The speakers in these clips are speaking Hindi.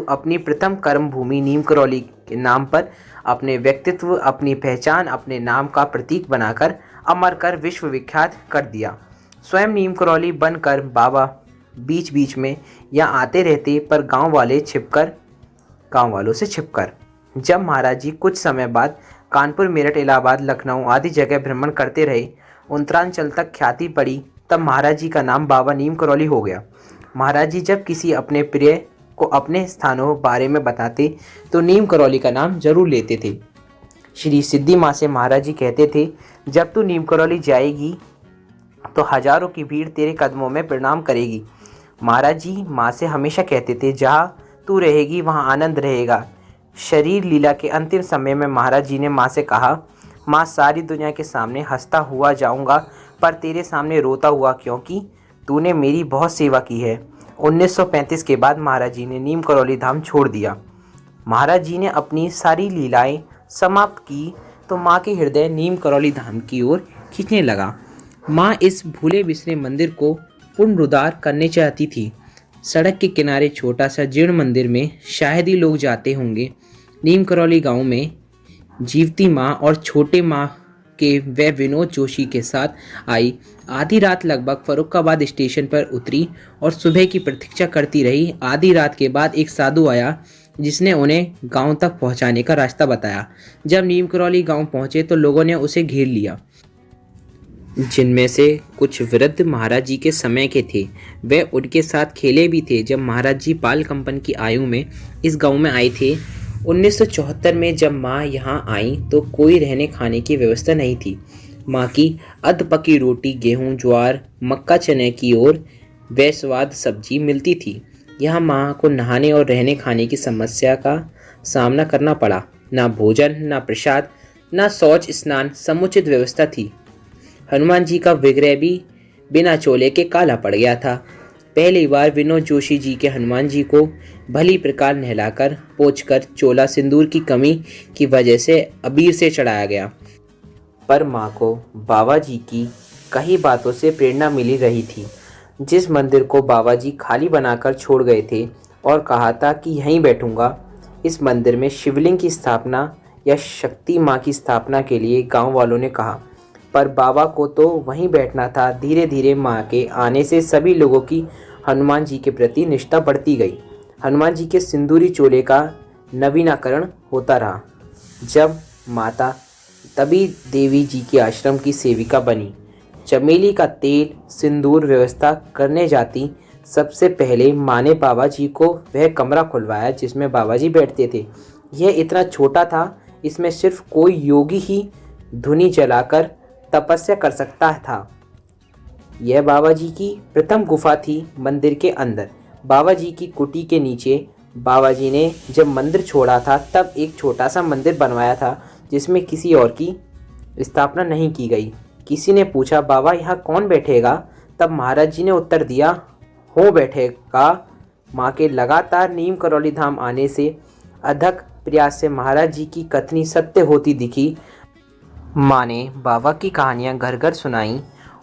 अपनी प्रथम कर्म भूमि नीम करौली के नाम पर अपने व्यक्तित्व, अपनी पहचान, अपने नाम का प्रतीक बनाकर अमर कर विश्व विख्यात कर दिया। स्वयं नीम करौली बनकर बाबा बीच बीच में यहाँ आते रहते, पर गांव वालों से छिपकर। जब महाराज जी कुछ समय बाद कानपुर, मेरठ, इलाहाबाद, लखनऊ आदि जगह भ्रमण करते रहे, उत्तरांचल तक ख्याति पड़ी, तब महाराज जी का नाम बाबा नीम करौली हो गया। महाराज जी जब किसी अपने प्रिय को अपने स्थानों बारे में बताते तो नीम करौली का नाम जरूर लेते थे। श्री सिद्धि माँ से महाराज जी कहते थे, जब तू नीम करौली जाएगी तो हजारों की भीड़ तेरे कदमों में प्रणाम करेगी। महाराज जी माँ से हमेशा कहते थे, जहाँ तू रहेगी वहाँ आनंद रहेगा। शरीर लीला के अंतिम समय में महाराज जी ने माँ से कहा, माँ, सारी दुनिया के सामने हंसता हुआ जाऊंगा, पर तेरे सामने रोता हुआ, क्योंकि तूने मेरी बहुत सेवा की है। 1935 के बाद महाराज जी ने नीम करौली धाम छोड़ दिया। महाराज जी ने अपनी सारी लीलाएं समाप्त की तो माँ के हृदय नीम करौली धाम की ओर खींचने लगा। माँ इस भूले बिसरे मंदिर को पुनरुद्धार करने चाहती थी। सड़क के किनारे छोटा सा जीर्ण मंदिर में शायद ही लोग जाते होंगे। नीम करौली गांव में जीवती माँ और छोटे माँ के वे विनोद जोशी के साथ आई। आधी रात लगभग फर्रुखाबाद स्टेशन पर उतरी और सुबह की प्रतीक्षा करती रही। आधी रात के बाद एक साधु आया जिसने उन्हें गांव तक पहुंचाने का रास्ता बताया। जब नीम करौली गांव पहुंचे तो लोगों ने उसे घेर लिया, जिनमें से कुछ वृद्ध महाराज जी के समय के थे। वे उनके साथ खेले भी थे। जब महाराज जी पाल कंपन की आयु में इस गांव में आए थे 1974 में, जब माँ यहाँ आई तो कोई रहने खाने की व्यवस्था नहीं थी। माँ की अध पकी रोटी गेहूँ, ज्वार, मक्का, चने की और बेस्वाद सब्जी मिलती थी। यहाँ माँ को नहाने और रहने खाने की समस्या का सामना करना पड़ा। ना भोजन, ना प्रसाद, ना शौच स्नान समुचित व्यवस्था थी। हनुमान जी का विग्रह भी बिना चोले के काला पड़ गया था। पहली बार विनोद जोशी जी के हनुमान जी को भली प्रकार नहलाकर पोंछकर चोला सिंदूर की कमी की वजह से अबीर से चढ़ाया गया। पर माँ को बाबा जी की कई बातों से प्रेरणा मिली रही थी। जिस मंदिर को बाबा जी खाली बनाकर छोड़ गए थे और कहा था कि यहीं बैठूंगा, इस मंदिर में शिवलिंग की स्थापना या शक्ति माँ की स्थापना के लिए गांव वालों ने कहा, पर बाबा को तो वहीं बैठना था। धीरे धीरे माँ के आने से सभी लोगों की हनुमान जी के प्रति निष्ठा बढ़ती गई। हनुमान जी के सिंदूरी चोले का नवीनीकरण होता रहा। जब माता तभी देवी जी के आश्रम की सेविका बनी, चमेली का तेल सिंदूर व्यवस्था करने जाती। सबसे पहले माँ ने बाबा जी को वह कमरा खुलवाया जिसमें बाबा जी बैठते थे। यह इतना छोटा था, इसमें सिर्फ कोई योगी ही धुनी जलाकर तपस्या कर सकता था। यह बाबा जी की प्रथम गुफा थी मंदिर के अंदर। बाबा जी की कुटी के नीचे बाबा जी ने जब मंदिर छोड़ा था तब एक छोटा सा मंदिर बनवाया था जिसमें किसी और की स्थापना नहीं की गई। किसी ने पूछा, बाबा यहाँ कौन बैठेगा? तब महाराज जी ने उत्तर दिया, हो बैठेगा। माँ के लगातार नीम करौली धाम आने से अथक प्रयास से महाराज जी की कथनी सत्य होती दिखी। माँ ने बाबा की कहानियाँ घर घर सुनाई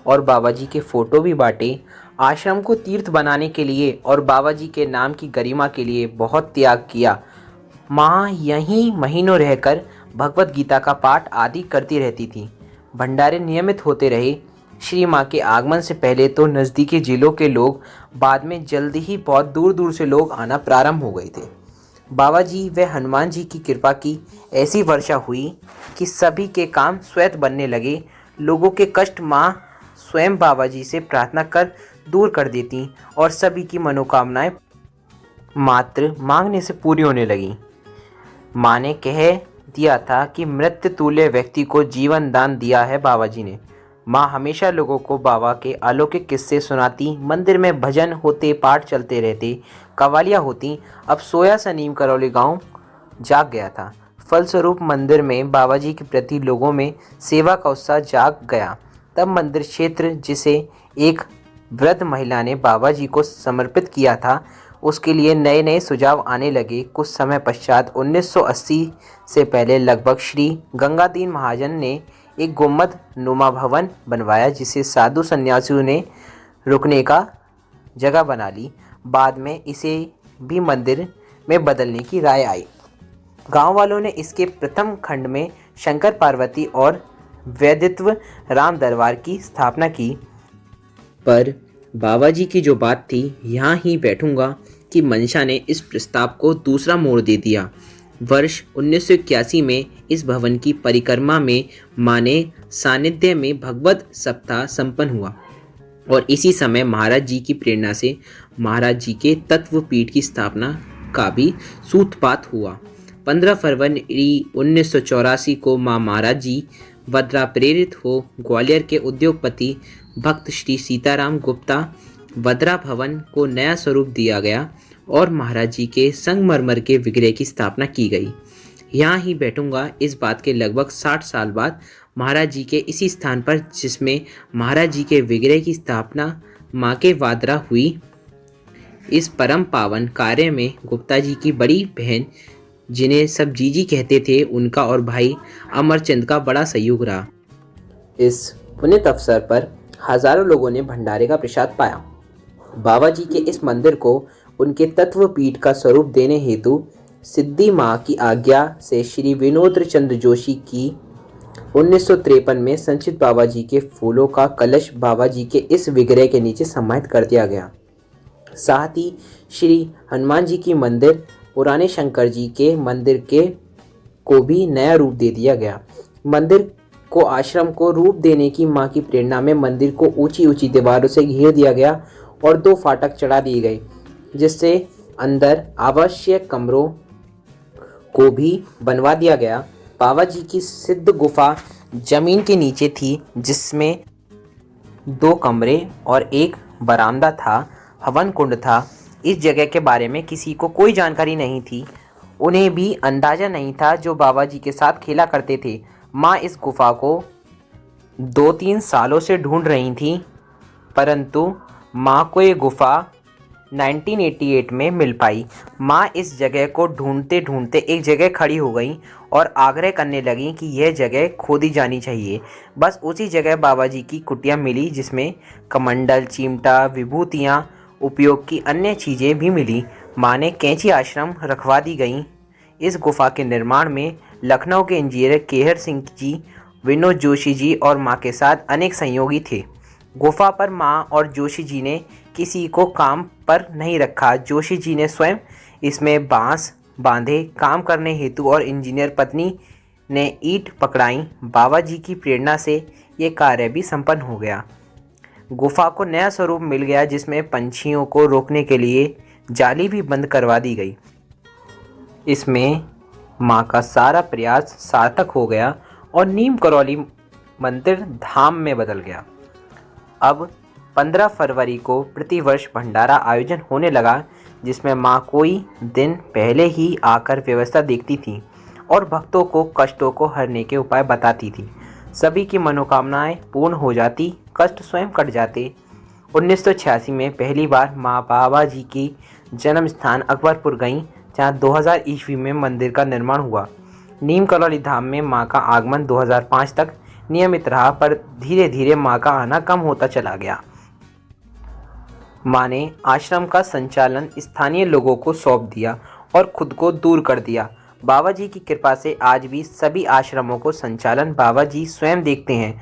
और बाबा जी के फ़ोटो भी बांटे। आश्रम को तीर्थ बनाने के लिए और बाबा जी के नाम की गरिमा के लिए बहुत त्याग किया। माँ यहीं महीनों रहकर भगवत गीता का पाठ आदि करती रहती थी। भंडारे नियमित होते रहे। श्री माँ के आगमन से पहले तो नज़दीकी जिलों के लोग, बाद में जल्दी ही बहुत दूर दूर से लोग आना प्रारंभ हो गए थे। बाबा जी व हनुमान जी की कृपा की ऐसी वर्षा हुई कि सभी के काम स्वैत बनने लगे। लोगों के कष्ट माँ स्वयं बाबा जी से प्रार्थना कर दूर कर देती और सभी की मनोकामनाएं मात्र मांगने से पूरी होने लगी। माँ ने कह दिया था कि मृत्यु तुल्य व्यक्ति को जीवन दान दिया है बाबा जी ने। माँ हमेशा लोगों को बाबा के अलौकिक किस्से सुनाती। मंदिर में भजन होते, पाठ चलते रहते, कवालियाँ होती। अब सोया सा नीम करौली गाँव जाग गया था। फलस्वरूप मंदिर में बाबा जी के प्रति लोगों में सेवा का उत्साह जाग गया। तब मंदिर क्षेत्र जिसे एक वृद्ध महिला ने बाबा जी को समर्पित किया था, उसके लिए नए नए सुझाव आने लगे। कुछ समय पश्चात 1980 से पहले लगभग श्री गंगादीन महाजन ने एक गुम्बद नुमा भवन बनवाया जिसे साधु सन्यासियों ने रुकने का जगह बना ली। बाद में इसे भी मंदिर में बदलने की राय आई। गांव वालों ने इसके प्रथम खंड में शंकर पार्वती और वैदित्व राम दरबार की स्थापना की। पर बाबा जी की जो बात थी, यहाँ ही बैठूंगा, कि मंशा ने इस प्रस्ताव को दूसरा मोड़ दे दिया। वर्ष 1981 में इस भवन की परिक्रमा में माने सानिध्य में भगवत सप्ताह संपन्न हुआ और इसी समय महाराज जी की प्रेरणा से महाराज जी के तत्वपीठ की स्थापना का भी सूत्रपात हुआ। 15 फरवरी 1984 को मां महाराज जी वद्रा प्रेरित हो ग्वालियर के उद्योगपति भक्त श्री सीताराम गुप्ता वद्रा भवन को नया स्वरूप दिया गया और महाराज जी के संगमरमर के विग्रह की स्थापना की गई। यहाँ ही बैठूंगा इस बात के लगभग 60 साल बाद महाराज जी के इसी स्थान पर, जिसमें महाराज जी के विग्रह की स्थापना माँ के वादरा हुई। इस परम पावन कार्य में गुप्ता जी की बड़ी बहन, जिन्हें सब जीजी कहते थे, उनका और भाई अमरचंद का बड़ा सहयोग रहा। इस पुण्य अवसर पर हजारों लोगों ने भंडारे का प्रसाद पाया। बाबा जी के इस मंदिर को उनके तत्वपीठ का स्वरूप देने हेतु सिद्धि माँ की आज्ञा से श्री विनोद चंद्र जोशी की 1953 में संचित बाबा जी के फूलों का कलश बाबा जी के इस विग्रह के नीचे समाहित कर दिया गया। साथ ही श्री हनुमान जी की मंदिर, पुराने शंकर जी के मंदिर को भी नया रूप दे दिया गया। मंदिर को आश्रम को रूप देने की माँ की प्रेरणा में मंदिर को ऊंची ऊंची दीवारों से घेर दिया गया और 2 फाटक चढ़ा दिए गए, जिससे अंदर आवश्यक कमरों को भी बनवा दिया गया। बाबा जी की सिद्ध गुफा जमीन के नीचे थी, जिसमें 2 कमरे और एक बरामदा था, हवन कुंड था। इस जगह के बारे में किसी को कोई जानकारी नहीं थी, उन्हें भी अंदाजा नहीं था जो बाबा जी के साथ खेला करते थे। माँ इस गुफा को 2-3 सालों से ढूंढ रही थी, परंतु माँ को ये गुफा 1988 में मिल पाई। माँ इस जगह को ढूंढते ढूंढते एक जगह खड़ी हो गई और आग्रह करने लगी कि यह जगह खोदी जानी चाहिए। बस उसी जगह बाबा जी की कुटिया मिली, जिसमें कमंडल, चिमटा, विभूतियाँ, उपयोग की अन्य चीज़ें भी मिली। माँ ने कैंची आश्रम रखवा दी गई। इस गुफा के निर्माण में लखनऊ के इंजीनियर केहर सिंह जी, विनोद जोशी जी और माँ के साथ अनेक सहयोगी थे। गुफा पर माँ और जोशी जी ने किसी को काम पर नहीं रखा। जोशी जी ने स्वयं इसमें बांस बांधे काम करने हेतु और इंजीनियर पत्नी ने ईंट पकड़ाई। बाबा जी की प्रेरणा से ये कार्य भी संपन्न हो गया। गुफा को नया स्वरूप मिल गया, जिसमें पंछियों को रोकने के लिए जाली भी बंद करवा दी गई। इसमें माँ का सारा प्रयास सार्थक हो गया और नीम करौली मंदिर धाम में बदल गया। अब 15 फरवरी को प्रतिवर्ष भंडारा आयोजन होने लगा, जिसमें माँ कोई दिन पहले ही आकर व्यवस्था देखती थी और भक्तों को कष्टों को हरने के उपाय बताती थी। सभी की मनोकामनाएं पूर्ण हो जाती, कष्ट स्वयं कट जाते। 1986 में पहली बार माँ बाबा जी की जन्म स्थान अकबरपुर गईं, जहाँ 2000 ईस्वी में मंदिर का निर्माण हुआ। नीम करौली धाम में माँ का आगमन 2005 तक नियमित रहा, पर धीरे धीरे माँ का आना कम होता चला गया। माँ ने आश्रम का संचालन स्थानीय लोगों को सौंप दिया और खुद को दूर कर दिया। बाबा जी की कृपा से आज भी सभी आश्रमों को संचालन बाबा जी स्वयं देखते हैं।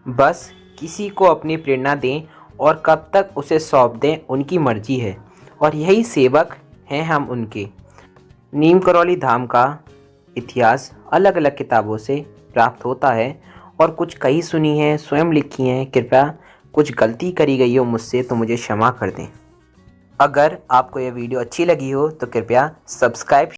बस किसी को अपनी प्रेरणा दें और कब तक उसे सौंप दें, उनकी मर्जी है, और यही सेवक हैं हम उनके। नीम करौली धाम का इतिहास अलग अलग किताबों से प्राप्त होता है और कुछ कही सुनी है, स्वयं लिखी हैं। कृपया कुछ गलती करी गई हो मुझसे तो मुझे क्षमा कर दें। अगर आपको यह वीडियो अच्छी लगी हो तो कृपया सब्सक्राइब